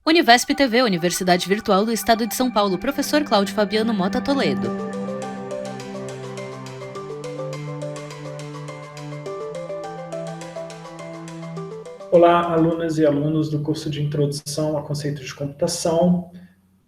Univesp TV, Universidade Virtual do Estado de São Paulo, professor Cláudio Fabiano Mota Toledo. Olá, alunas e alunos do curso de Introdução a Conceitos de Computação.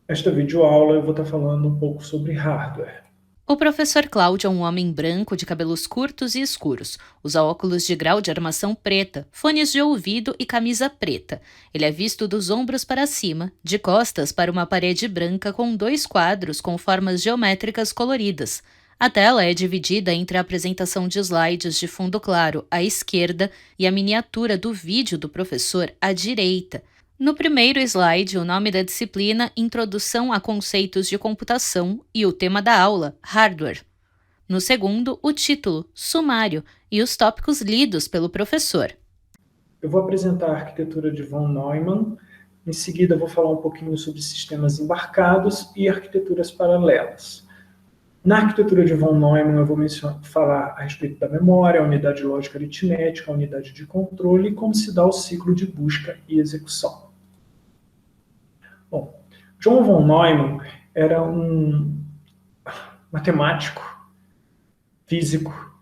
Nesta videoaula eu vou estar falando um pouco sobre hardware. O professor Cláudio é um homem branco de cabelos curtos e escuros. Usa óculos de grau de armação preta, fones de ouvido e camisa preta. Ele é visto dos ombros para cima, de costas para uma parede branca com 2 quadros com formas geométricas coloridas. A tela é dividida entre a apresentação de slides de fundo claro à esquerda e a miniatura do vídeo do professor à direita. No primeiro slide, o nome da disciplina, Introdução a Conceitos de Computação, e o tema da aula, Hardware. No segundo, o título, Sumário, e os tópicos lidos pelo professor. Eu vou apresentar a arquitetura de von Neumann, em seguida vou falar um pouquinho sobre sistemas embarcados e arquiteturas paralelas. Na arquitetura de von Neumann eu vou falar a respeito da memória, a unidade lógica aritmética, a unidade de controle e como se dá o ciclo de busca e execução. Bom, John von Neumann era um matemático, físico,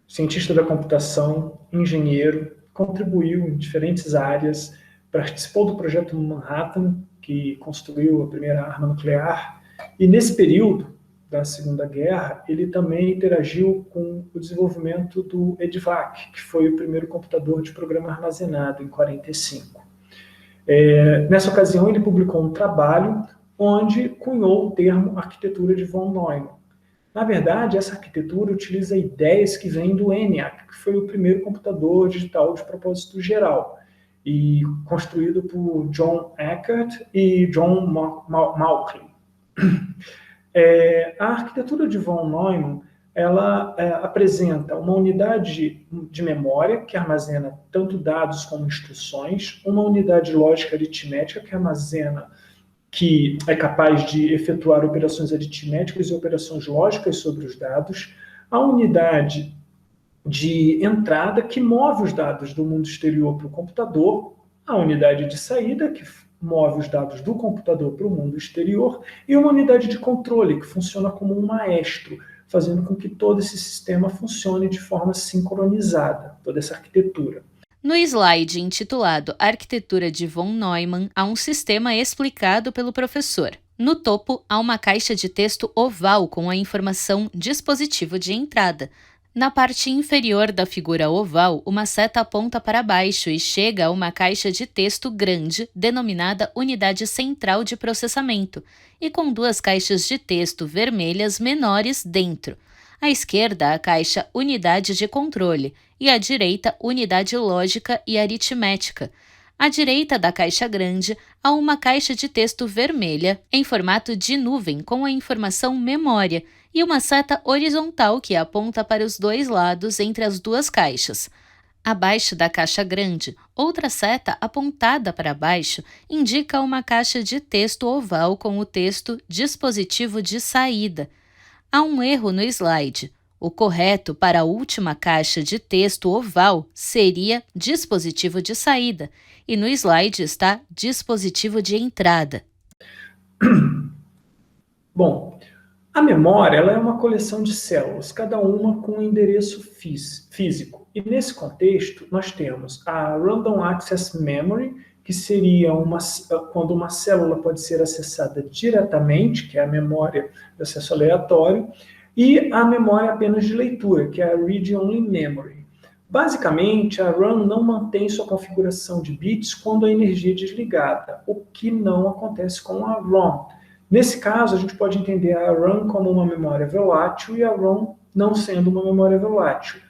cientista da computação, engenheiro, contribuiu em diferentes áreas, participou do projeto Manhattan, que construiu a primeira arma nuclear, e nesse período da Segunda Guerra, ele também interagiu com o desenvolvimento do EDVAC, que foi o primeiro computador de programa armazenado, em 1945. Nessa ocasião, ele publicou um trabalho onde cunhou o termo arquitetura de von Neumann. Na verdade, essa arquitetura utiliza ideias que vêm do ENIAC, que foi o primeiro computador digital de propósito geral, e construído por John Eckert e John Mauchly. A arquitetura de von Neumann ela apresenta uma unidade de memória que armazena tanto dados como instruções, uma unidade lógica aritmética que é capaz de efetuar operações aritméticas e operações lógicas sobre os dados, a unidade de entrada que move os dados do mundo exterior para o computador, a unidade de saída que move os dados do computador para o mundo exterior e uma unidade de controle que funciona como um maestro, fazendo com que todo esse sistema funcione de forma sincronizada, toda essa arquitetura. No slide intitulado Arquitetura de von Neumann, há um sistema explicado pelo professor. No topo, há uma caixa de texto oval com a informação dispositivo de entrada. Na parte inferior da figura oval, uma seta aponta para baixo e chega a uma caixa de texto grande, denominada Unidade Central de Processamento, e com 2 caixas de texto vermelhas menores dentro. À esquerda, a caixa Unidade de Controle e à direita, Unidade Lógica e Aritmética. À direita da caixa grande, há uma caixa de texto vermelha em formato de nuvem com a informação memória e uma seta horizontal que aponta para os 2 lados entre as 2 caixas. Abaixo da caixa grande, outra seta apontada para baixo indica uma caixa de texto oval com o texto Dispositivo de Saída. Há um erro no slide. O correto para a última caixa de texto oval seria dispositivo de saída, e no slide está dispositivo de entrada. Bom, a memória ela é uma coleção de células, cada uma com um endereço físico. E nesse contexto, nós temos a Random Access Memory, que seria quando uma célula pode ser acessada diretamente, que é a memória de acesso aleatório, e a memória apenas de leitura, que é a Read-Only Memory. Basicamente, a RAM não mantém sua configuração de bits quando a energia é desligada, o que não acontece com a ROM. Nesse caso, a gente pode entender a RAM como uma memória volátil e a ROM não sendo uma memória volátil.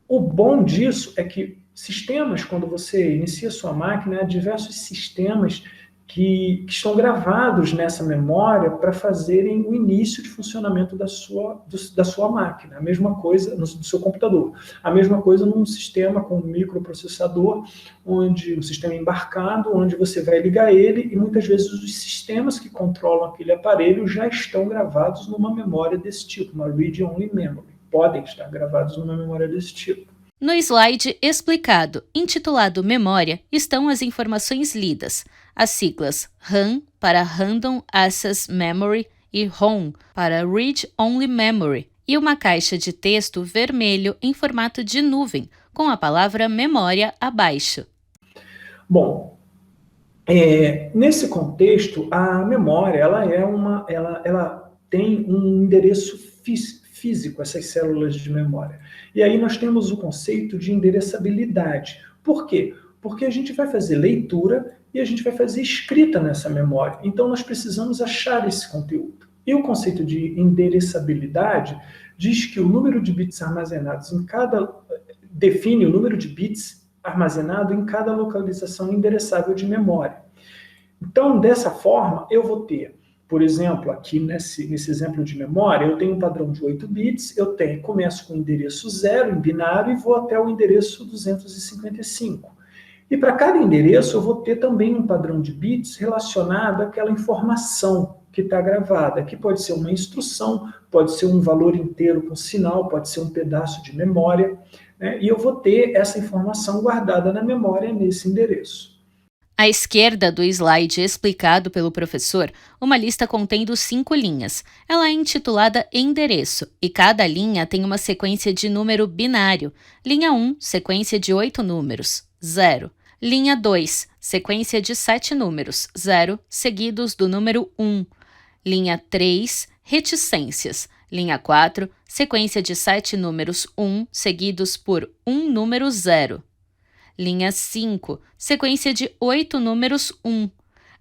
O bom disso é que sistemas, quando você inicia sua máquina, há diversos sistemas que estão gravados nessa memória para fazerem o início de funcionamento da sua máquina. A mesma coisa do seu computador. A mesma coisa num sistema com um microprocessador, onde o sistema é embarcado, onde você vai ligar ele e muitas vezes os sistemas que controlam aquele aparelho já estão gravados numa memória desse tipo, uma read-only memory. Podem estar gravados numa memória desse tipo. No slide explicado, intitulado Memória, estão as informações lidas. As siglas RAM para Random Access Memory e ROM para Read Only Memory, e uma caixa de texto vermelho em formato de nuvem, com a palavra memória abaixo. Bom, nesse contexto, a memória ela tem um endereço físico, essas células de memória. E aí nós temos o conceito de endereçabilidade. Por quê? Porque a gente vai fazer leitura e a gente vai fazer escrita nessa memória. Então nós precisamos achar esse conteúdo. E o conceito de endereçabilidade diz que o número de bits armazenados define o número de bits armazenado em cada localização endereçável de memória. Então, dessa forma, eu vou ter, por exemplo, aqui nesse exemplo de memória, eu tenho um padrão de 8 bits, começo com o endereço 0 em binário e vou até o endereço 255. E para cada endereço eu vou ter também um padrão de bits relacionado àquela informação que está gravada, que pode ser uma instrução, pode ser um valor inteiro com sinal, pode ser um pedaço de memória, né? E eu vou ter essa informação guardada na memória nesse endereço. À esquerda do slide explicado pelo professor, uma lista contendo 5 linhas. Ela é intitulada Endereço, e cada linha tem uma sequência de número binário. Linha 1, sequência de 8 números, 0. Linha 2, sequência de 7 números, 0, seguidos do número 1. Linha 3, reticências. Linha 4, sequência de 7 números 1, seguidos por um número 0. Linha 5, sequência de 8 números 1.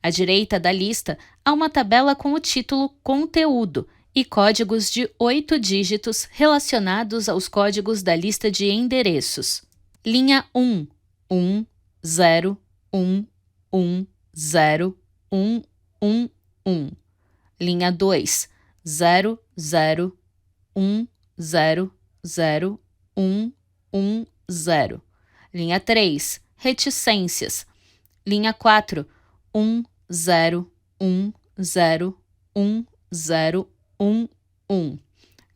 À direita da lista, há uma tabela com o título Conteúdo e códigos de 8 dígitos relacionados aos códigos da lista de endereços. Linha 1, 1, 0, 1, 1, 0, 1, 1, 1. Linha 2, 0, 0, 1, 0, 0, 1, 1, 0. Linha 3, reticências. Linha 4, 1, 0, 1, 0, 1, 0, 1, 1.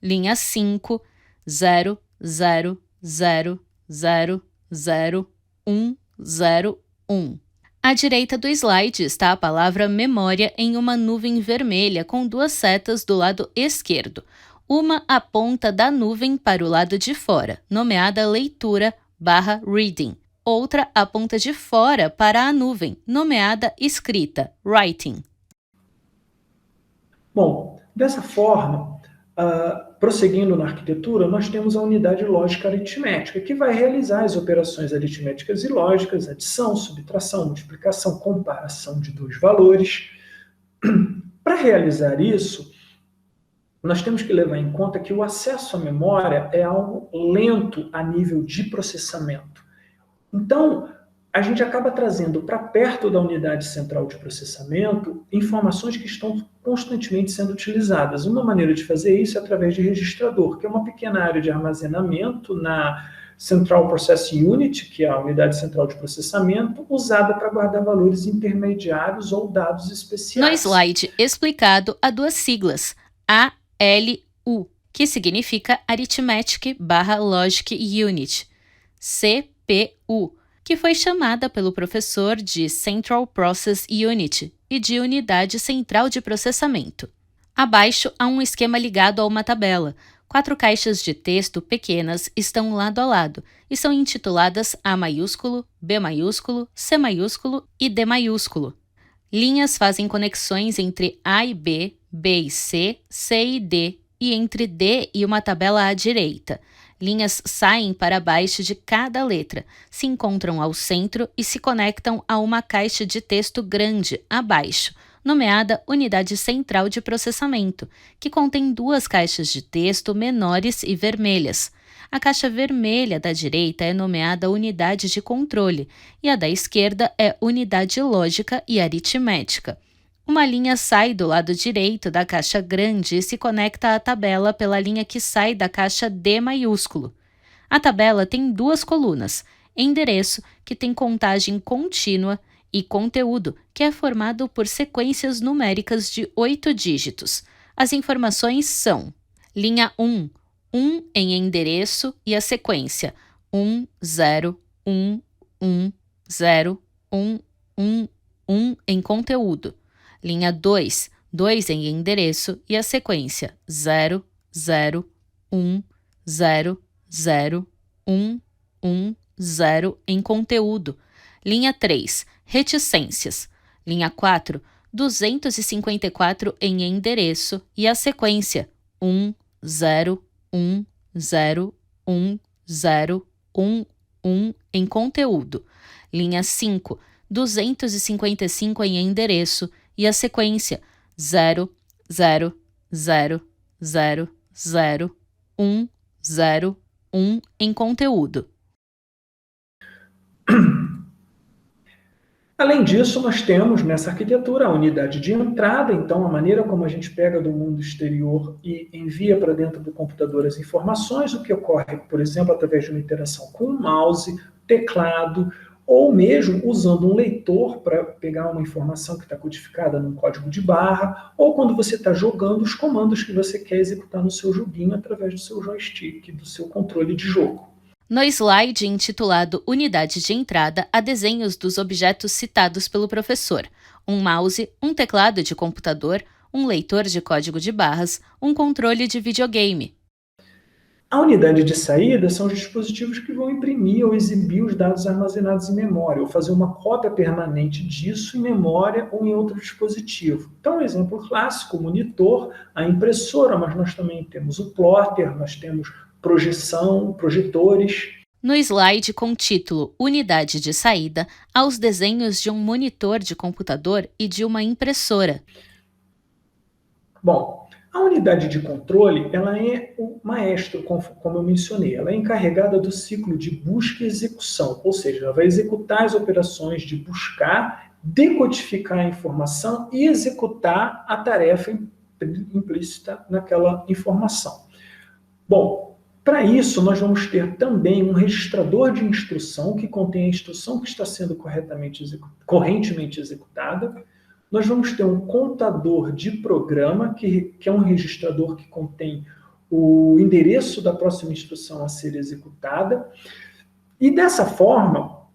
Linha 5, 0, 0, 0, 0, 0, 1, 0, 1. À direita do slide está a palavra memória em uma nuvem vermelha com 2 setas do lado esquerdo. Uma aponta da nuvem para o lado de fora, nomeada leitura/reading. Outra aponta de fora para a nuvem, nomeada escrita, writing. Bom, dessa forma, prosseguindo na arquitetura, nós temos a unidade lógica aritmética, que vai realizar as operações aritméticas e lógicas, adição, subtração, multiplicação, comparação de 2 valores. Para realizar isso, nós temos que levar em conta que o acesso à memória é algo lento a nível de processamento. Então, a gente acaba trazendo para perto da unidade central de processamento informações que estão constantemente sendo utilizadas. Uma maneira de fazer isso é através de registrador, que é uma pequena área de armazenamento na Central Processing Unit, que é a unidade central de processamento, usada para guardar valores intermediários ou dados especiais. No slide explicado, há 2 siglas, ALU, que significa Arithmetic/Logic Unit, CPU, que foi chamada pelo professor de Central Process Unit e de Unidade Central de Processamento. Abaixo há um esquema ligado a uma tabela. 4 caixas de texto pequenas estão lado a lado e são intituladas A maiúsculo, B maiúsculo, C maiúsculo e D maiúsculo. Linhas fazem conexões entre A e B, B e C, C e D, e entre D e uma tabela à direita. Linhas saem para baixo de cada letra, se encontram ao centro e se conectam a uma caixa de texto grande abaixo, nomeada Unidade Central de Processamento, que contém 2 caixas de texto menores e vermelhas. A caixa vermelha da direita é nomeada Unidade de Controle e a da esquerda é Unidade Lógica e Aritmética. Uma linha sai do lado direito da caixa grande e se conecta à tabela pela linha que sai da caixa D maiúsculo. A tabela tem 2 colunas, endereço, que tem contagem contínua, e conteúdo, que é formado por sequências numéricas de 8 dígitos. As informações são: linha 1, 1 em endereço e a sequência 1, 0, 1, 1, 0, 1, 1, 1 em conteúdo. Linha 2, 2 em endereço e a sequência 0, 0, 1, 0, 0, 1, 1, 0 em conteúdo. Linha 3, reticências. Linha 4, 254 em endereço e a sequência 1, 0, 1, 0, 1, 0, 1, 1 em conteúdo. Linha 5, 255 em endereço e a sequência 0, 0, 0, 0, 0, 1, 0, 1 em conteúdo. Além disso, nós temos nessa arquitetura a unidade de entrada, então a maneira como a gente pega do mundo exterior e envia para dentro do computador as informações, o que ocorre, por exemplo, através de uma interação com o mouse, teclado, ou mesmo usando um leitor para pegar uma informação que está codificada num código de barra, ou quando você está jogando os comandos que você quer executar no seu joguinho através do seu joystick, do seu controle de jogo. No slide intitulado Unidade de Entrada, há desenhos dos objetos citados pelo professor: um mouse, um teclado de computador, um leitor de código de barras, um controle de videogame. A unidade de saída são os dispositivos que vão imprimir ou exibir os dados armazenados em memória, ou fazer uma cópia permanente disso em memória ou em outro dispositivo. Então, um exemplo clássico, o monitor, a impressora, mas nós também temos o plotter, nós temos projeção, projetores. No slide com o título Unidade de Saída, há os desenhos de um monitor de computador e de uma impressora. Bom, a unidade de controle, ela é o maestro, como eu mencionei. Ela é encarregada do ciclo de busca e execução, ou seja, ela vai executar as operações de buscar, decodificar a informação e executar a tarefa implícita naquela informação. Bom, para isso, nós vamos ter também um registrador de instrução que contém a instrução que está sendo correntemente executada. Nós vamos ter um contador de programa, que é um registrador que contém o endereço da próxima instrução a ser executada. E dessa forma,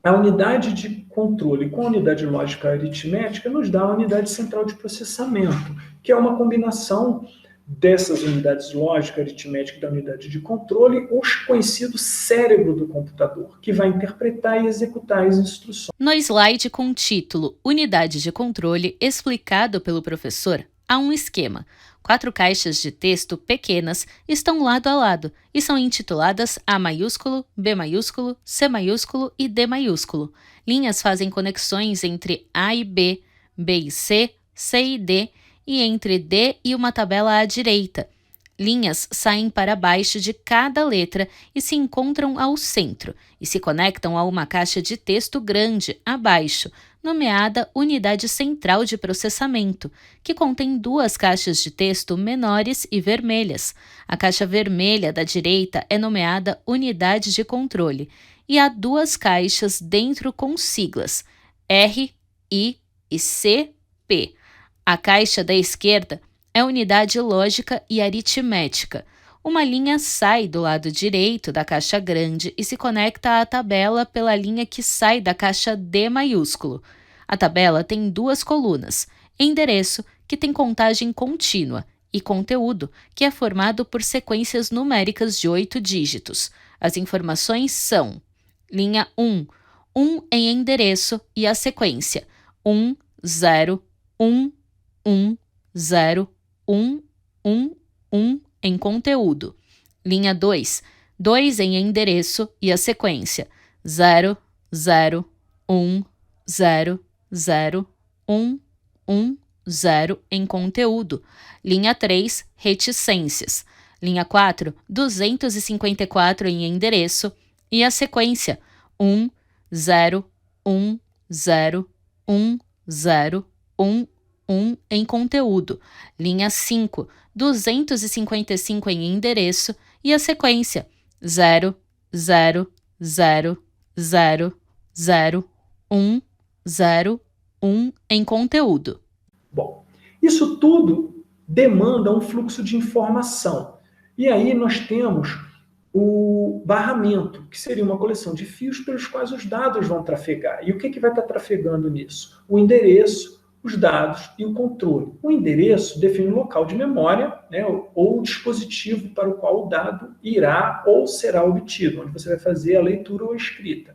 a unidade de controle com a unidade lógica aritmética nos dá a unidade central de processamento, que é uma combinação dessas unidades lógica, aritmética e da unidade de controle, o conhecido cérebro do computador, que vai interpretar e executar as instruções. No slide com o título Unidade de Controle, explicado pelo professor, há um esquema. 4 caixas de texto pequenas estão lado a lado e são intituladas A maiúsculo, B maiúsculo, C maiúsculo e D maiúsculo. Linhas fazem conexões entre A e B, B e C, C e D, e entre D e uma tabela à direita. Linhas saem para baixo de cada letra e se encontram ao centro, e se conectam a uma caixa de texto grande abaixo, nomeada Unidade Central de Processamento, que contém 2 caixas de texto menores e vermelhas. A caixa vermelha da direita é nomeada Unidade de Controle, e há 2 caixas dentro com siglas R, I e C, P. A caixa da esquerda é unidade lógica e aritmética. Uma linha sai do lado direito da caixa grande e se conecta à tabela pela linha que sai da caixa D maiúsculo. A tabela tem 2 colunas: endereço, que tem contagem contínua, e conteúdo, que é formado por sequências numéricas de 8 dígitos. As informações são: linha 1, 1 em endereço e a sequência 1, 0, 1, 1, 0, 1, 1, 1 em conteúdo. Linha 2, 2 em endereço e a sequência 0, 0, 1, 0, 0, 1, 1, 0 em conteúdo. Linha 3, reticências. Linha 4, 254 em endereço e a sequência 1, 0, 1, 0, 1, 0, 1, 1 em conteúdo. Linha 5, 255 em endereço e a sequência 0, 0, 0, 0, 0, 1, 0, 1 em conteúdo. Bom, isso tudo demanda um fluxo de informação. E aí nós temos o barramento, que seria uma coleção de fios pelos quais os dados vão trafegar. E o que vai estar trafegando nisso? O endereço, os dados e o controle. O endereço define o local de memória, né, ou o dispositivo para o qual o dado irá ou será obtido, onde você vai fazer a leitura ou a escrita.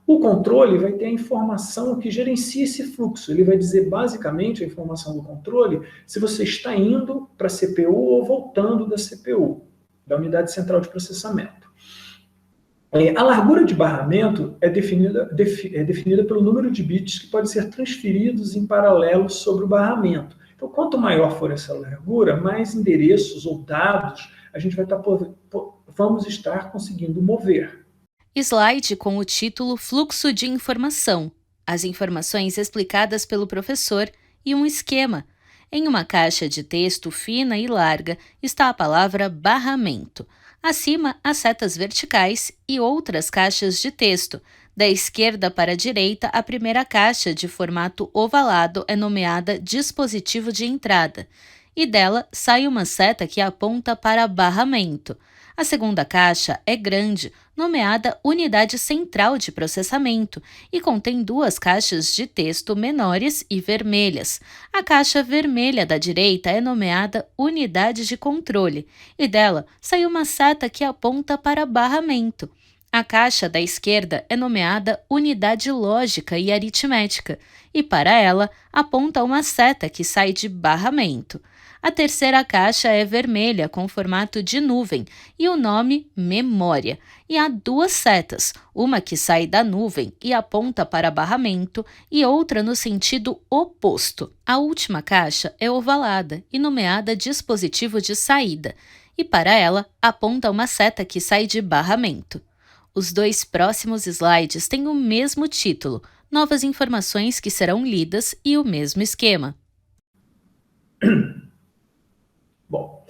O controle vai ter a informação que gerencia esse fluxo. Ele vai dizer, basicamente, a informação do controle, se você está indo para a CPU ou voltando da CPU, da unidade central de processamento. A largura de barramento é definida pelo número de bits que podem ser transferidos em paralelo sobre o barramento. Então, quanto maior for essa largura, mais endereços ou dados a gente vamos estar conseguindo mover. Slide com o título Fluxo de Informação, as informações explicadas pelo professor e um esquema. Em uma caixa de texto fina e larga está a palavra barramento. Acima, as setas verticais e outras caixas de texto. Da esquerda para a direita, a primeira caixa de formato ovalado é nomeada dispositivo de entrada, e dela sai uma seta que aponta para barramento. A segunda caixa é grande, nomeada Unidade Central de Processamento, e contém duas caixas de texto menores e vermelhas. A caixa vermelha da direita é nomeada Unidade de Controle, e dela sai uma seta que aponta para barramento. A caixa da esquerda é nomeada Unidade Lógica e Aritmética, e para ela aponta uma seta que sai de barramento. A terceira caixa é vermelha com formato de nuvem e o nome Memória. E há duas setas, uma que sai da nuvem e aponta para barramento e outra no sentido oposto. A última caixa é ovalada e nomeada Dispositivo de Saída, e para ela aponta uma seta que sai de barramento. Os dois próximos slides têm o mesmo título, novas informações que serão lidas e o mesmo esquema. Bom,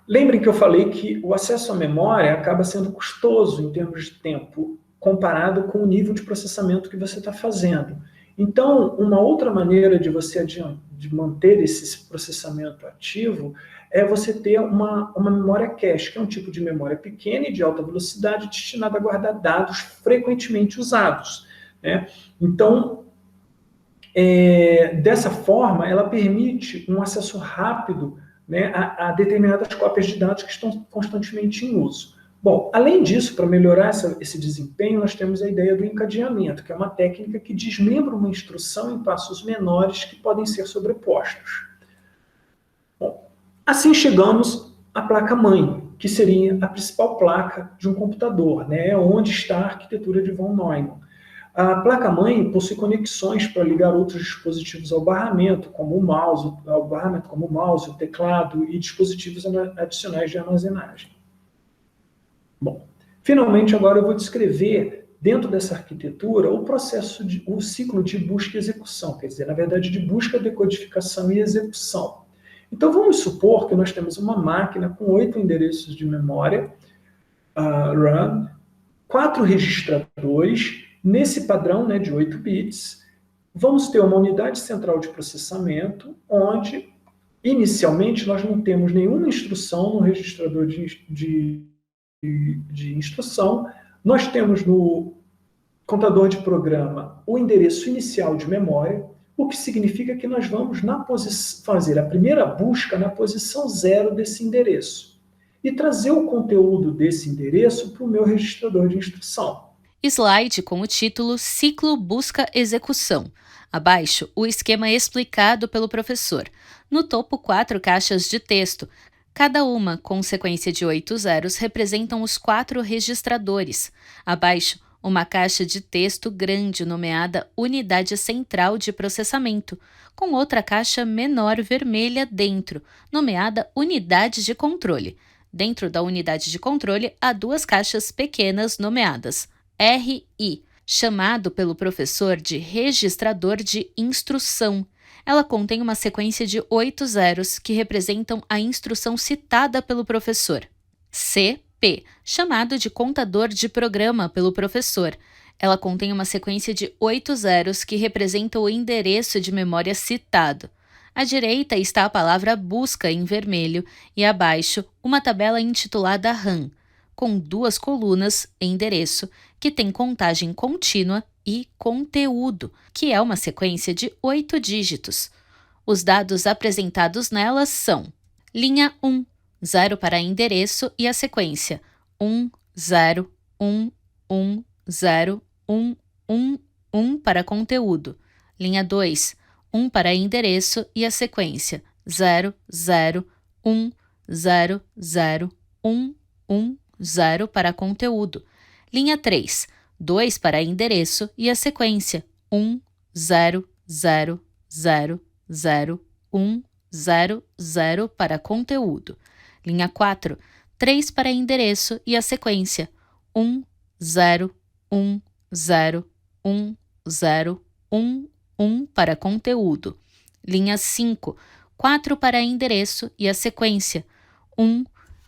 lembrem que eu falei que o acesso à memória acaba sendo custoso em termos de tempo, comparado com o nível de processamento que você está fazendo. Então, uma outra maneira de você de manter esse processamento ativo é você ter uma memória cache, que é um tipo de memória pequena e de alta velocidade destinada a guardar dados frequentemente usados, né? Então, dessa forma, ela permite um acesso rápido, né, a determinadas cópias de dados que estão constantemente em uso. Bom, além disso, para melhorar esse desempenho, nós temos a ideia do encadeamento, que é uma técnica que desmembra uma instrução em passos menores que podem ser sobrepostos. Bom, assim chegamos à placa-mãe, que seria a principal placa de um computador, né, onde está a arquitetura de von Neumann. A placa-mãe possui conexões para ligar outros dispositivos ao barramento, como o mouse, o teclado e dispositivos adicionais de armazenagem. Bom, finalmente agora eu vou descrever, dentro dessa arquitetura, o ciclo de busca e execução, quer dizer, na verdade, de busca, decodificação e execução. Então, vamos supor que nós temos uma máquina com 8 endereços de memória RAM, 4 registradores, nesse padrão, né, de 8 bits, vamos ter uma unidade central de processamento, onde, inicialmente, nós não temos nenhuma instrução no registrador de instrução. Nós temos no contador de programa o endereço inicial de memória, o que significa que nós vamos fazer a primeira busca na posição 0 desse endereço e trazer o conteúdo desse endereço para o meu registrador de instrução. Slide com o título Ciclo Busca-Execução. Abaixo, o esquema explicado pelo professor. No topo, 4 caixas de texto. Cada uma, com sequência de 8 zeros, representam os 4 registradores. Abaixo, uma caixa de texto grande nomeada Unidade Central de Processamento, com outra caixa menor vermelha dentro, nomeada Unidade de Controle. Dentro da unidade de controle, há 2 caixas pequenas nomeadas RI, chamado pelo professor de registrador de instrução. Ela contém uma sequência de 8 zeros que representam a instrução citada pelo professor. CP, chamado de contador de programa pelo professor. Ela contém uma sequência de 8 zeros que representam o endereço de memória citado. À direita está a palavra busca em vermelho e abaixo uma tabela intitulada RAM. com 2 colunas, endereço, que tem contagem contínua, e conteúdo, que é uma sequência de 8 dígitos. Os dados apresentados nelas são: linha 1, 0 para endereço e a sequência 1, 0, 1, 1, 0, 1, 1, 1 para conteúdo. Linha 2, 1 para endereço e a sequência 0, 0, 1, 0, 0, 1, 1, 0 para conteúdo. Linha 3, 2 para endereço e a sequência 1, 0, 0, 0, 0, 1, 0, 0 para conteúdo. Linha 4, 3 para endereço e a sequência 1, 0, 1, 0, 1, 0, 1, 1 para conteúdo. Linha 5, 4 para endereço e a sequência 1,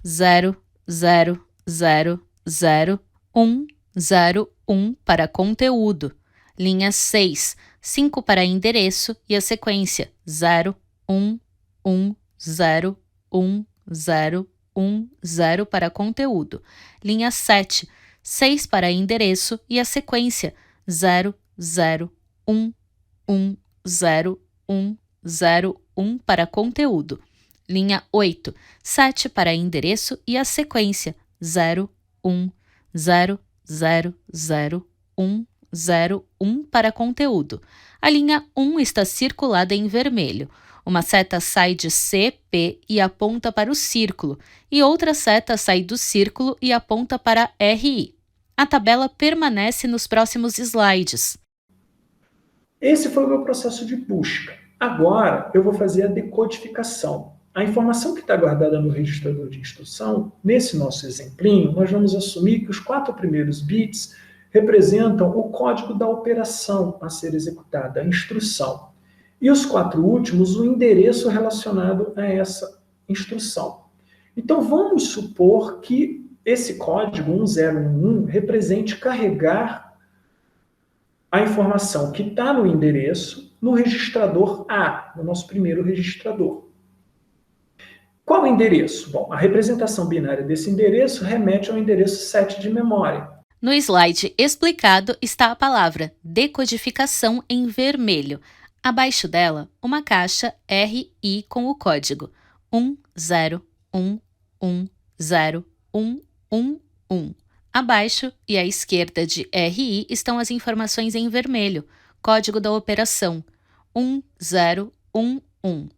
0, 0, 0, 0, 1, 0, 1 para conteúdo. Linha 6, 5 para endereço e a sequência 0, 1, 1, 0, 1, 0, 1, 0 para conteúdo. Linha 7, 6 para endereço e a sequência 0, 0, 1, 1, 0, 1, 0, 1 para conteúdo. Linha 8, 7 para endereço e a sequência 0, 1, 0, 0, 0, 1, 0, 1 para conteúdo. A linha 1 está circulada em vermelho. Uma seta sai de C, P e aponta para o círculo, e outra seta sai do círculo e aponta para RI. A tabela permanece nos próximos slides. Esse foi o meu processo de busca. Agora, eu vou fazer a decodificação. A informação que está guardada no registrador de instrução, nesse nosso exemplinho, nós vamos assumir que os 4 primeiros bits representam o código da operação a ser executada, a instrução. E os 4 últimos, o endereço relacionado a essa instrução. Então, vamos supor que esse código 1011 represente carregar a informação que está no endereço no registrador A, no nosso primeiro registrador. Qual o endereço? Bom, a representação binária desse endereço remete ao endereço 7 de memória. No slide explicado está a palavra decodificação em vermelho. Abaixo dela, uma caixa RI com o código 10110111. Abaixo e à esquerda de RI estão as informações em vermelho, código da operação 1011.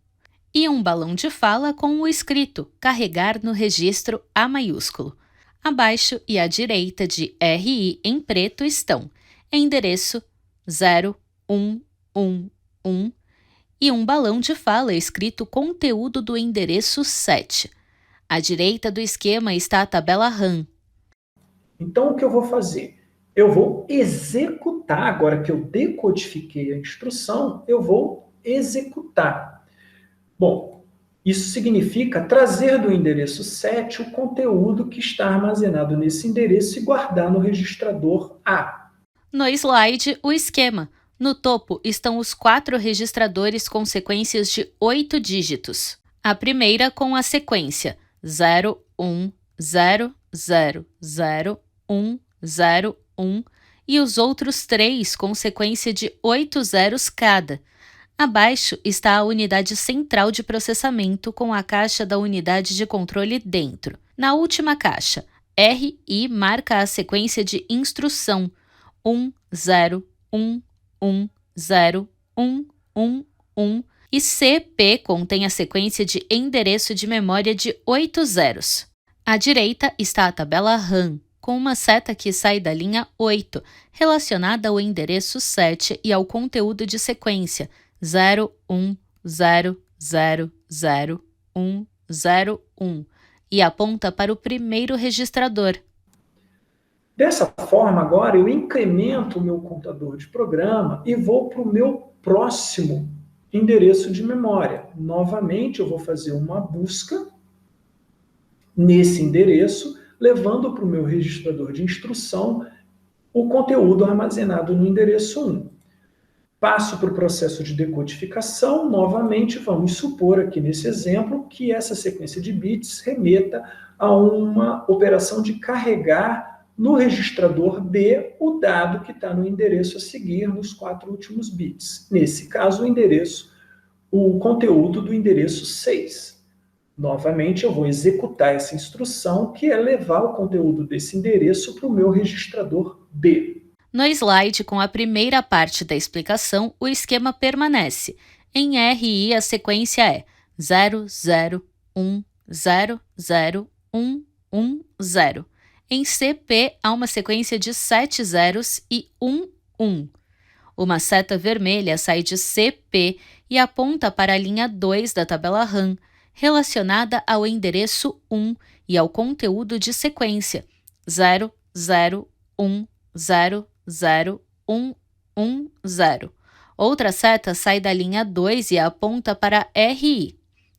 E um balão de fala com o escrito carregar no registro A maiúsculo. Abaixo e à direita de RI em preto estão endereço 0111 e um balão de fala escrito conteúdo do endereço 7. À direita do esquema está a tabela RAM. Então, o que eu vou fazer? Eu vou executar, agora que eu decodifiquei a instrução, eu vou executar. Bom, isso significa trazer do endereço 7 o conteúdo que está armazenado nesse endereço e guardar no registrador A. No slide, o esquema. No topo estão os 4 registradores com sequências de 8 dígitos. A primeira com a sequência 0, 1, 0, 0, 0, 1, 0, 1 e os outros 3 com sequência de 8 zeros cada. Abaixo está a unidade central de processamento com a caixa da unidade de controle dentro. Na última caixa, RI marca a sequência de instrução 1, 0, 1, 1, 0, 1, 1, 1 e CP contém a sequência de endereço de memória de 8 zeros. À direita está a tabela RAM, com uma seta que sai da linha 8, relacionada ao endereço 7 e ao conteúdo de sequência 0, 1, 0, 0, 0, 1, 0, 1 e aponta para o primeiro registrador. Dessa forma, agora eu incremento o meu contador de programa e vou para o meu próximo endereço de memória. Novamente, eu vou fazer uma busca nesse endereço, levando para o meu registrador de instrução o conteúdo armazenado no endereço 1. Passo para o processo de decodificação. Novamente, vamos supor aqui nesse exemplo que essa sequência de bits remeta a uma operação de carregar no registrador B o dado que está no endereço a seguir nos 4 últimos bits. Nesse caso, o conteúdo do endereço 6. Novamente, eu vou executar essa instrução, que é levar o conteúdo desse endereço para o meu registrador B. No slide com a primeira parte da explicação, o esquema permanece. Em RI, a sequência é 0, 0, 1, 0, 0, 1, 1, 0. Em CP, há uma sequência de 7 zeros e 1, 1. Uma seta vermelha sai de CP e aponta para a linha 2 da tabela RAM, relacionada ao endereço 1 e ao conteúdo de sequência 0, 0, 1, 0, 0, 1, 1, 0. Outra seta sai da linha 2 e aponta para RI.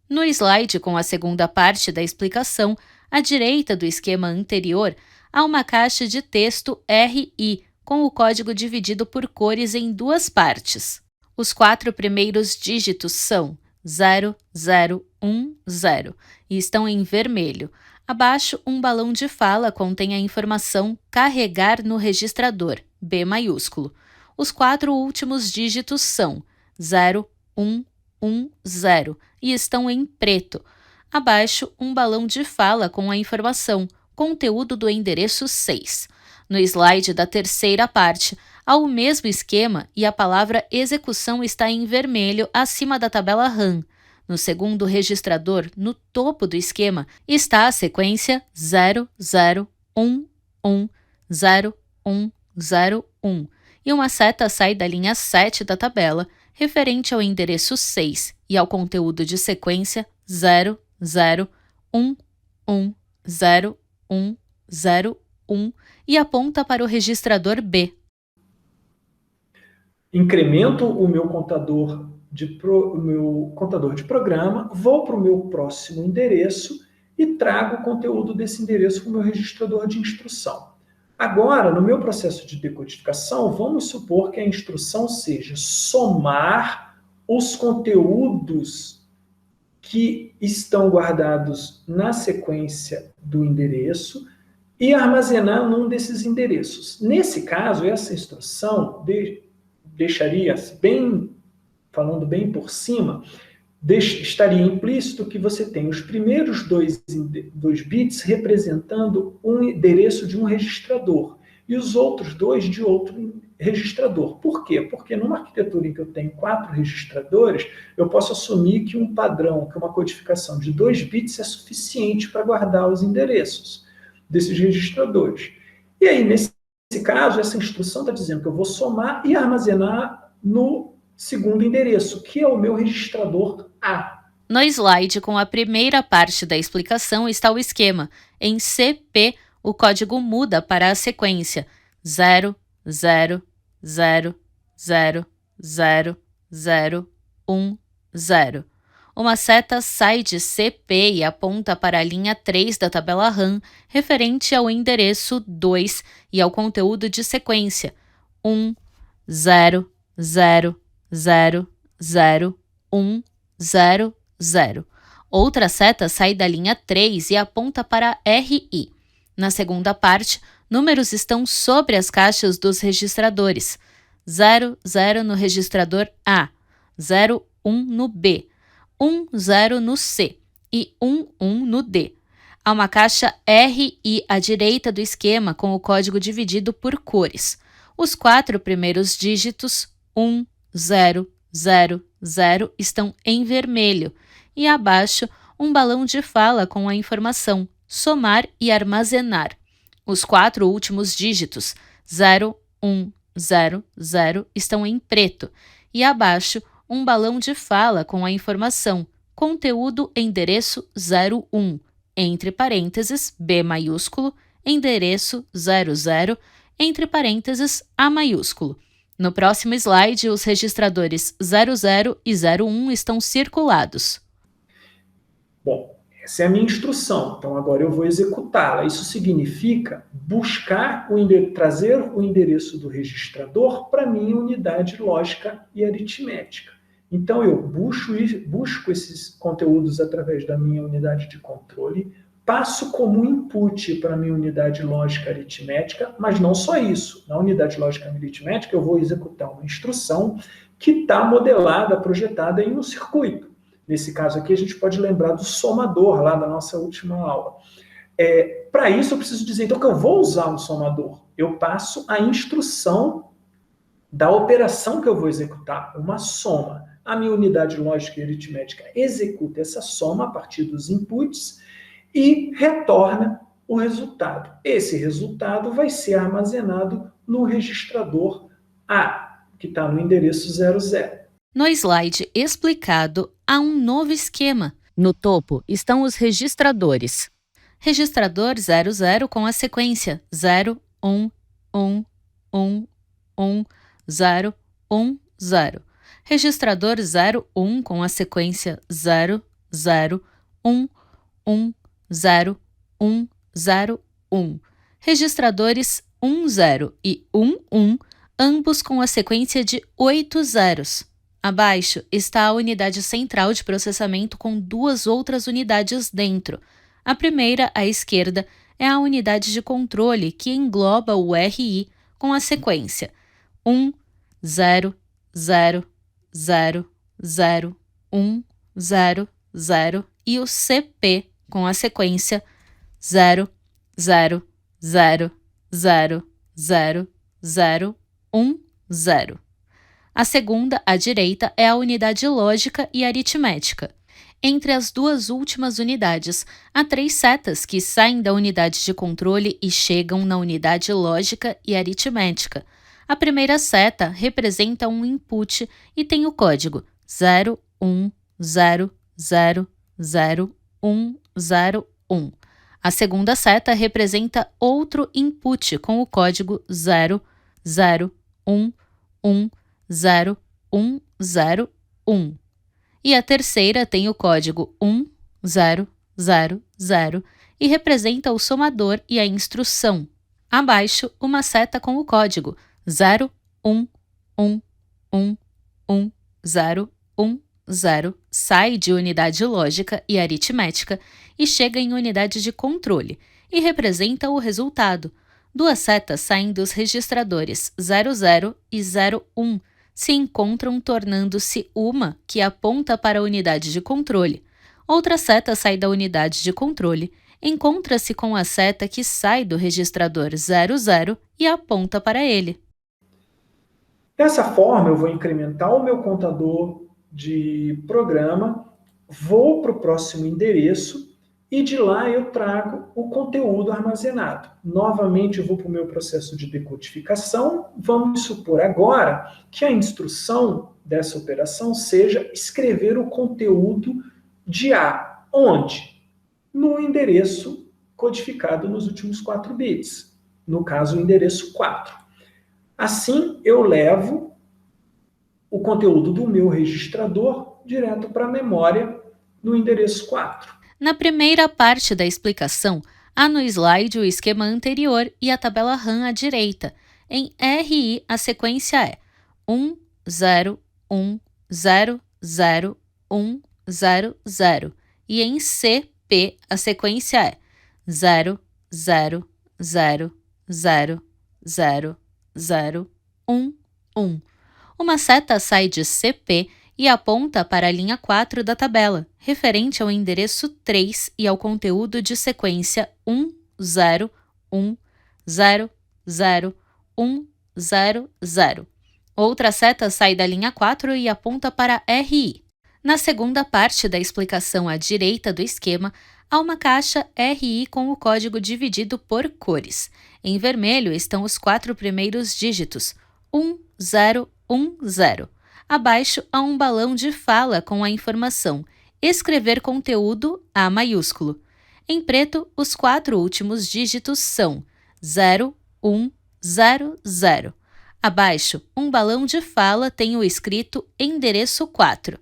No slide com a segunda parte da explicação, à direita do esquema anterior, há uma caixa de texto RI, com o código dividido por cores em 2 partes. Os 4 primeiros dígitos são 0, 0, 1, 0 e estão em vermelho. Abaixo, um balão de fala contém a informação carregar no registrador, B maiúsculo. Os 4 últimos dígitos são 0, 1, 1, 0 e estão em preto. Abaixo, um balão de fala com a informação conteúdo do endereço 6. No slide da terceira parte, há o mesmo esquema e a palavra execução está em vermelho acima da tabela RAM. No segundo registrador, no topo do esquema, está a sequência 0, 0, 1, 1, 0, 1, 0, 1 e uma seta sai da linha 7 da tabela, referente ao endereço 6 e ao conteúdo de sequência 0, 0, 1, 1, 0, 1, 0, 1 e aponta para o registrador B. Incremento o meu contador de programa, vou para o meu próximo endereço e trago o conteúdo desse endereço para o meu registrador de instrução. Agora, no meu processo de decodificação, vamos supor que a instrução seja somar os conteúdos que estão guardados na sequência do endereço e armazenar num desses endereços. Nesse caso, essa instrução deixaria, falando bem por cima, estaria implícito que você tem os primeiros dois bits representando um endereço de um registrador e os outros 2 de outro registrador. Por quê? Porque numa arquitetura em que eu tenho 4 registradores, eu posso assumir que um padrão, que uma codificação de 2 bits é suficiente para guardar os endereços desses registradores. E aí, nesse caso, essa instrução está dizendo que eu vou somar e armazenar no segundo endereço, que é o meu registrador A. No slide com a primeira parte da explicação está o esquema. Em CP, o código muda para a sequência 0, 0, 0, 0, 0, 0, 1, 0. Uma seta sai de CP e aponta para a linha 3 da tabela RAM, referente ao endereço 2 e ao conteúdo de sequência 1, 0, 0, 0, 0, 1, 0, 0. Outra seta sai da linha 3 e aponta para RI. Na segunda parte, números estão sobre as caixas dos registradores. 0, 0 no registrador A, 0, 1 no B, 1, 0 no C e 1, 1 no D. Há uma caixa RI à direita do esquema com o código dividido por cores. Os 4 primeiros dígitos 1, 0, 0, 0 estão em vermelho e abaixo um balão de fala com a informação somar e armazenar. Os 4 últimos dígitos 0, 1, 0, 0 estão em preto e abaixo um balão de fala com a informação conteúdo endereço 01, entre parênteses B maiúsculo, endereço 00, entre parênteses A maiúsculo. No próximo slide, os registradores 00 e 01 estão circulados. Bom, Essa é a minha instrução, então agora eu vou executá-la. Isso significa trazer o endereço do registrador para a minha unidade lógica e aritmética. Então eu busco esses conteúdos através da minha unidade de controle, passo como input para a minha unidade lógica aritmética, mas não só isso. Na unidade lógica aritmética eu vou executar uma instrução que está modelada, projetada em um circuito. Nesse caso aqui, a gente pode lembrar do somador lá da nossa última aula. Para isso, eu preciso dizer, então, que eu vou usar um somador. Eu passo a instrução da operação que eu vou executar, uma soma. A minha unidade lógica e aritmética executa essa soma a partir dos inputs e retorna o resultado. Esse resultado vai ser armazenado no registrador A, que está no endereço 00. No slide explicado, há um novo esquema. No topo estão os registradores. Registrador 00 com a sequência 0, 1, 1, 1, 1, 0, 1, 0. Registrador 01 com a sequência 0, 0, 1, 1, 0, 1, 0, 1. Registradores 10 e 11, ambos com a sequência de 8 zeros. Abaixo está a unidade central de processamento com duas outras unidades dentro. A primeira, à esquerda, é a unidade de controle que engloba o RI com a sequência 1, 0, 0, 0, 0, 1, 0, 0 e o CP com a sequência 0, 0, 0, 0, 0, 0, 1, 0. A segunda, à direita, é a unidade lógica e aritmética. Entre as duas últimas unidades, há 3 setas que saem da unidade de controle e chegam na unidade lógica e aritmética. A primeira seta representa um input e tem o código 0, 1, 0, 0, 0, 1, 0, 1. A segunda seta representa outro input com o código 0, 0, 1, 1, 0, 1, 0, 1. E a terceira tem o código 1, 0, 0, 0 e representa o somador e a instrução. Abaixo, uma seta com o código 0, 1, 1, 1, 1, 0, 1, 0 sai de unidade lógica e aritmética e chega em unidade de controle e representa o resultado. Duas setas saem dos registradores 00 e 01, se encontram tornando-se uma que aponta para a unidade de controle. Outra seta sai da unidade de controle, encontra-se com a seta que sai do registrador 00 e aponta para ele. Dessa forma, eu vou incrementar o meu contador de programa, vou para o próximo endereço e de lá eu trago o conteúdo armazenado. Novamente eu vou para o meu processo de decodificação. Vamos supor agora que a instrução dessa operação seja escrever o conteúdo de A. Onde? No endereço codificado nos últimos 4 bits. No caso, o endereço 4. Assim, eu levo o conteúdo do meu registrador direto para a memória no endereço 4. Na primeira parte da explicação, há no slide o esquema anterior e a tabela RAM à direita. Em RI, a sequência é 1, 0, 1, 0, 0, 1, 0, 0. E em CP, a sequência é 0, 0, 0, 0, 0, 0, 1, 1. Uma seta sai de CP e aponta para a linha 4 da tabela, referente ao endereço 3 e ao conteúdo de sequência 1, 0, 1, 0, 0, 1, 0, 0. Outra seta sai da linha 4 e aponta para RI. Na segunda parte da explicação à direita do esquema, há uma caixa RI com o código dividido por cores. Em vermelho estão os 4 primeiros dígitos, 1, 0, 1, 0. Abaixo há um balão de fala com a informação escrever conteúdo A maiúsculo. Em preto, os 4 últimos dígitos são 0, 1, 0, 0. Abaixo, um balão de fala tem o escrito endereço 4.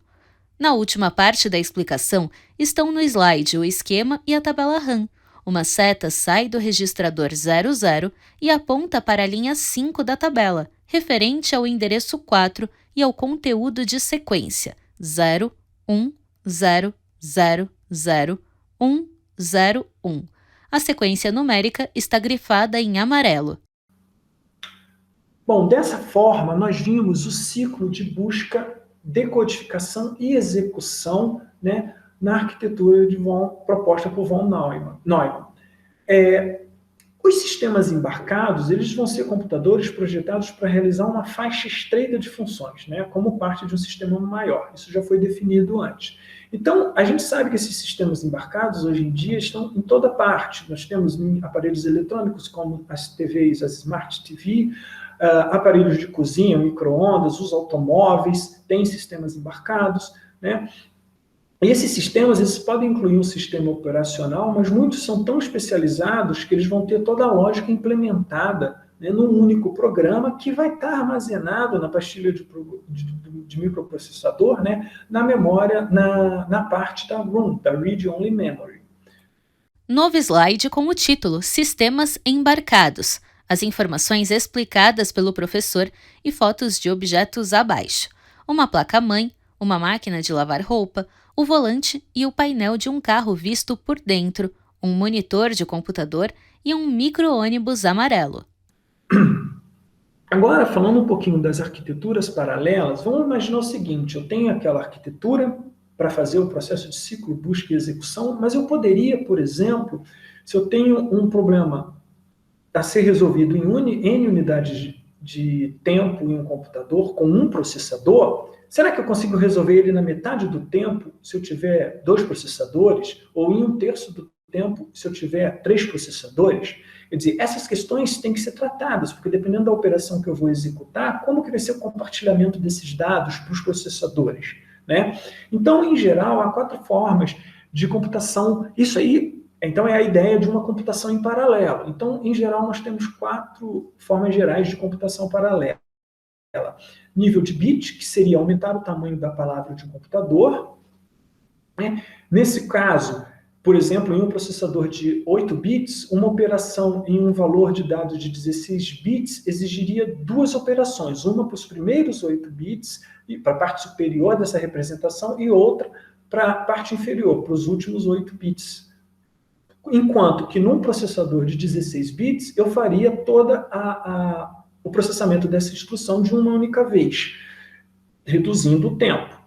Na última parte da explicação, estão no slide o esquema e a tabela RAM. Uma seta sai do registrador 00 e aponta para a linha 5 da tabela, referente ao endereço 4 e ao conteúdo de sequência 0, 1, 0, 0, 0, 1, 0, 1. A sequência numérica está grifada em amarelo. Bom, dessa forma, nós vimos o ciclo de busca, decodificação e execução, né, na arquitetura de proposta por von Neumann. Os sistemas embarcados, eles vão ser computadores projetados para realizar uma faixa estreita de funções, né, como parte de um sistema maior. Isso já foi definido antes. Então, a gente sabe que esses sistemas embarcados, hoje em dia, estão em toda parte. Nós temos aparelhos eletrônicos, como as TVs, as Smart TV, aparelhos de cozinha, micro-ondas, os automóveis, têm sistemas embarcados, né? E esses sistemas, eles podem incluir um sistema operacional, mas muitos são tão especializados que eles vão ter toda a lógica implementada, né, num único programa que vai estar armazenado na pastilha de microprocessador, né, na memória, na parte da ROM, da Read Only Memory. Novo slide com o título Sistemas Embarcados. As informações explicadas pelo professor e fotos de objetos abaixo. Uma placa-mãe, uma máquina de lavar roupa, o volante e o painel de um carro visto por dentro, um monitor de computador e um micro-ônibus amarelo. Agora, falando um pouquinho das arquiteturas paralelas, vamos imaginar o seguinte: eu tenho aquela arquitetura para fazer o processo de ciclo, busca e execução, mas eu poderia, por exemplo, se eu tenho um problema a ser resolvido em N unidades de tempo em um computador com um processador, será que eu consigo resolver ele na metade do tempo se eu tiver 2 processadores? Ou em 1/3 do tempo se eu tiver 3 processadores? Quer dizer, essas questões têm que ser tratadas, porque dependendo da operação que eu vou executar, como que vai ser o compartilhamento desses dados para os processadores, né? Então, em geral, há 4 formas de computação. Isso aí, então, é a ideia de uma computação em paralelo. Então, em geral, nós temos 4 formas gerais de computação paralela. Nível de bit, que seria aumentar o tamanho da palavra de um computador, né? Nesse caso, por exemplo, em um processador de 8 bits, uma operação em um valor de dados de 16 bits exigiria 2 operações, uma para os primeiros 8 bits, para a parte superior dessa representação, e outra para a parte inferior, para os últimos 8 bits. Enquanto que num processador de 16 bits, eu faria todo o processamento dessa instrução de uma única vez, reduzindo o tempo.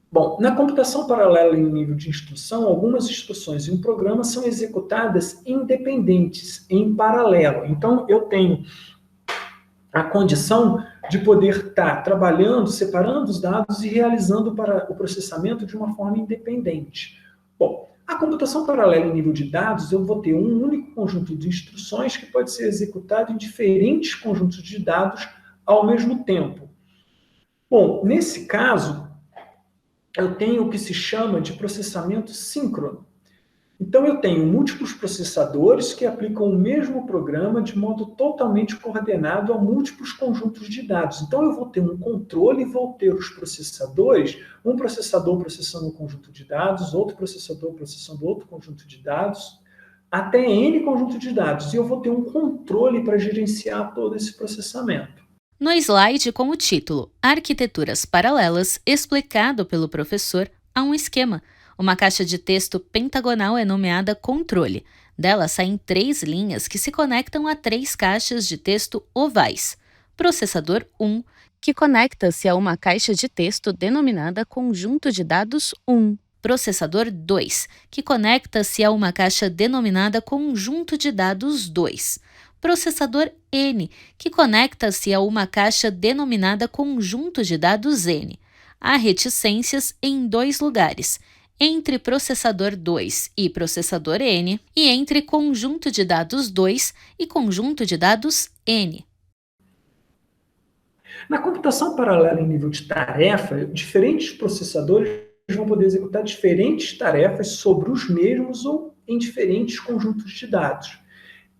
Bom, na computação paralela em nível de instrução, algumas instruções em um programa são executadas independentes, em paralelo. Então, eu tenho a condição de poder estar trabalhando, separando os dados e realizando para o processamento de uma forma independente. Bom, a computação paralela em nível de dados, eu vou ter um único conjunto de instruções que pode ser executado em diferentes conjuntos de dados ao mesmo tempo. Bom, nesse caso, eu tenho o que se chama de processamento síncrono. Então, eu tenho múltiplos processadores que aplicam o mesmo programa de modo totalmente coordenado a múltiplos conjuntos de dados. Então, eu vou ter um controle e vou ter os processadores, um processador processando um conjunto de dados, outro processador processando outro conjunto de dados, até N conjunto de dados. E eu vou ter um controle para gerenciar todo esse processamento. No slide com o título Arquiteturas Paralelas, explicado pelo professor, há um esquema. Uma caixa de texto pentagonal é nomeada controle. Dela saem 3 linhas que se conectam a 3 caixas de texto ovais. Processador 1, que conecta-se a uma caixa de texto denominada conjunto de dados 1. Processador 2, que conecta-se a uma caixa denominada conjunto de dados 2. Processador N, que conecta-se a uma caixa denominada conjunto de dados N. Há reticências em 2 lugares, entre processador 2 e processador N, e entre conjunto de dados 2 e conjunto de dados N. Na computação paralela em nível de tarefa, diferentes processadores vão poder executar diferentes tarefas sobre os mesmos ou em diferentes conjuntos de dados.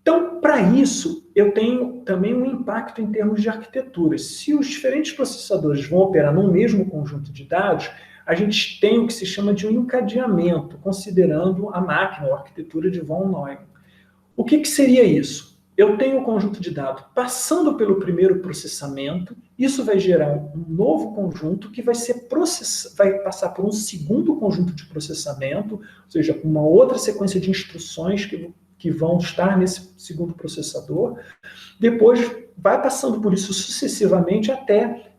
Então, para isso, eu tenho também um impacto em termos de arquitetura. Se os diferentes processadores vão operar no mesmo conjunto de dados, a gente tem o que se chama de um encadeamento, considerando a máquina ou a arquitetura de von Neumann. O que seria isso? Eu tenho um conjunto de dados passando pelo primeiro processamento, isso vai gerar um novo conjunto que vai passar por um segundo conjunto de processamento, ou seja, uma outra sequência de instruções que vão estar nesse segundo processador. Depois vai passando por isso sucessivamente até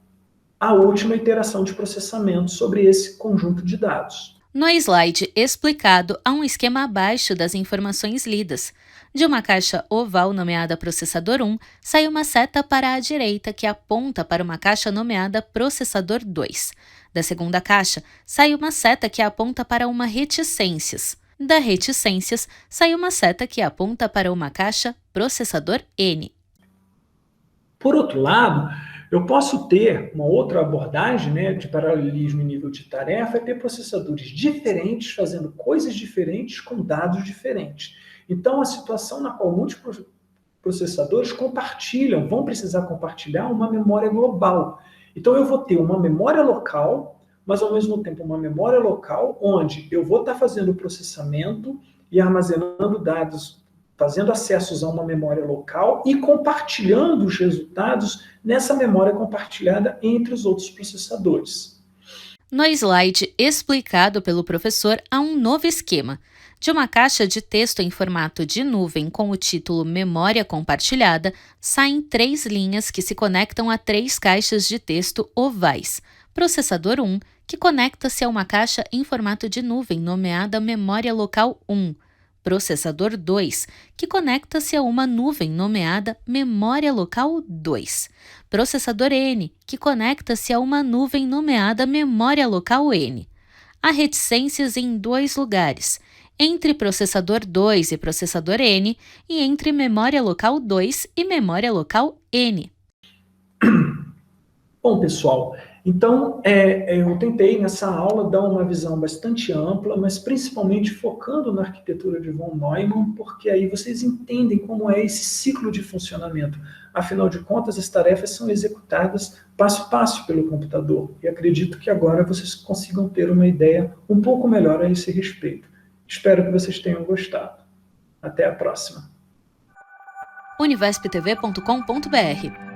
a última iteração de processamento sobre esse conjunto de dados. No slide explicado, há um esquema abaixo das informações lidas. De uma caixa oval nomeada processador 1, sai uma seta para a direita que aponta para uma caixa nomeada processador 2. Da segunda caixa, sai uma seta que aponta para uma reticências. Da reticências, sai uma seta que aponta para uma caixa processador N. Por outro lado, eu posso ter uma outra abordagem, né, de paralelismo em nível de tarefa, é ter processadores diferentes fazendo coisas diferentes com dados diferentes. Então, a situação na qual muitos processadores vão precisar compartilhar uma memória global. Então, eu vou ter uma memória local, mas ao mesmo tempo uma memória local onde eu vou estar fazendo o processamento e armazenando dados, fazendo acessos a uma memória local e compartilhando os resultados nessa memória compartilhada entre os outros processadores. No slide explicado pelo professor, há um novo esquema. De uma caixa de texto em formato de nuvem com o título Memória Compartilhada, saem 3 linhas que se conectam a 3 caixas de texto ovais. Processador 1, que conecta-se a uma caixa em formato de nuvem nomeada Memória Local 1. Processador 2, que conecta-se a uma nuvem nomeada Memória Local 2. Processador N, que conecta-se a uma nuvem nomeada Memória Local N. Há reticências em 2 lugares, entre processador 2 e processador N, e entre memória local 2 e memória local N. Bom, pessoal, então eu tentei nessa aula dar uma visão bastante ampla, mas principalmente focando na arquitetura de von Neumann, porque aí vocês entendem como é esse ciclo de funcionamento. Afinal de contas, as tarefas são executadas passo a passo pelo computador, e acredito que agora vocês consigam ter uma ideia um pouco melhor a esse respeito. Espero que vocês tenham gostado. Até a próxima. univesptv.com.br